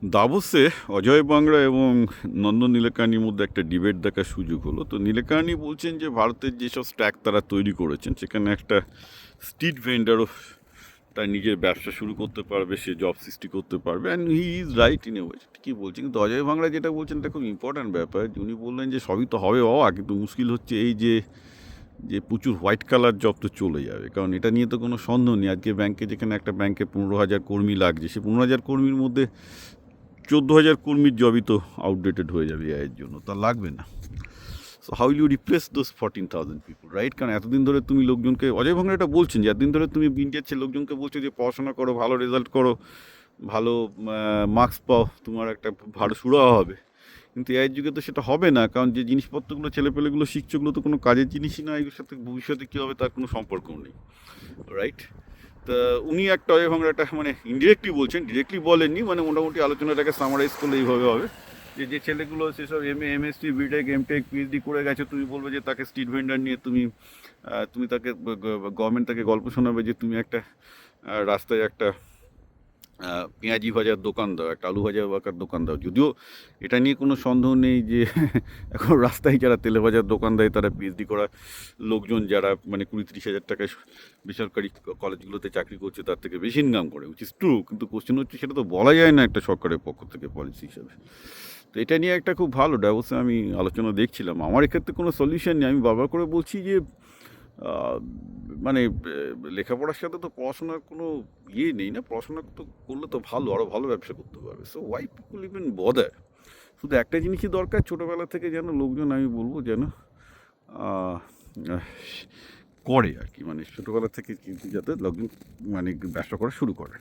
দাভোসে অজয় বাংলা এবং নন্দন নীলেকানির মধ্যে একটা ডিবেট দেখার সুযোগ হলো। তো নীলেকানি বলছেন যে ভারতের যেসব স্ট্যাক তারা তৈরি করেছেন সেখানে একটা স্ট্রিট ভেন্ডারও তার নিজের ব্যবসা শুরু করতে পারবে, সে জব সৃষ্টি করতে পারবে, and he is right in a way. ঠিকই বলছেন, কিন্তু অজয় বাংলা যেটা বলছেন এটা খুব ইম্পর্ট্যান্ট ব্যাপার। উনি বললেন যে সবই তো হবে বাবা, কিন্তু মুশকিল হচ্ছে এই যে যে প্রচুর হোয়াইট কালার জব তো চলে যাবে, কারণ এটা নিয়ে তো কোনো সন্দেহ নেই। আজকে ব্যাংকে, যেখানে একটা ব্যাংকে 15,000 কর্মী লাগছে, সে 15,000 কর্মীর মধ্যে 14,000 কর্মীর জবই তো আউটডেটেড হয়ে যাবে এর জন্য, তা লাগবে না। So how will you replace those 14,000 people, right? কারণ এতদিন ধরে তুমি লোকজনকে, অজয় ভাঙড়া এটা বলছেন যে এতদিন ধরে তুমি ইন্ডিয়ার লোকজনকে বলছো যে পড়াশোনা করো, ভালো রেজাল্ট করো, ভালো মার্কস পাও, তোমার একটা ভালো সুরাহা হবে। কিন্তু এর যুগে তো সেটা হবে না, কারণ যে জিনিসপত্রগুলো ছেলেপেলেগুলো শিখছে ওগুলো তো কোনো কাজের জিনিসই না, এগুলোর সাথে ভবিষ্যতে কী হবে তার কোনো সম্পর্কও নেই, রাইট? তা উনি একটা অজয় ভাঙড়া একটা মানে ইনডিরেক্টলি বলছেন, ডিরেক্টলি বলেননি, মানে মোটামুটি আলোচনাটাকে সামারাইজ করলে এইভাবে হবে যে যে ছেলেগুলো সেসব এমএসসি বিটেক এমটেক পিএইচডি করে গেছে, তুমি বলবে যে তাকে স্ট্রিট ভেন্ডার নিয়ে তুমি তাকে গভর্নমেন্ট তাকে গল্প শোনাবে যে তুমি একটা রাস্তায় একটা পেঁয়াজি ভাজার দোকান দাও, একটা আলু ভাজা বাঁকার দোকান দাও। যদিও এটা নিয়ে কোনো সন্দেহ নেই যে এখন রাস্তায় যারা তেলে ভাজার দোকান দেয় তারা পিএইচডি করা লোকজন, যারা মানে 20-30 হাজার টাকায় বেসরকারি কলেজগুলোতে চাকরি করছে তার থেকে বেশি ইনকাম করে, উইচ ইজ ট্রু। কিন্তু কোশ্চেন হচ্ছে সেটা তো বলা যায় না একটা সরকারের পক্ষ থেকে পলিসি হিসাবে। তো এটা নিয়ে একটা খুব ভালো ডাইভোর্সে আমি আলোচনা দেখছিলাম। আমার এক্ষেত্রে কোনো সলিউশন নেই, আমি বারবার করে বলছি যে মানে লেখাপড়ার সাথে তো পড়াশোনার কোনো ইয়ে নেই না, পড়াশোনা তো করলে তো ভালো, আরও ভালো ব্যবসা করতে পারবে। সো ওয়াই পিপুল ইভেন বদার? শুধু একটা জিনিসই দরকার, ছোটোবেলা থেকে যেন লোকজন, আমি বলবো যেন আহ, আহ, করে আর কি, মানে ছোটোবেলা থেকে কিন্তু যাতে লোকজন মানে ব্যবসা করা শুরু করে।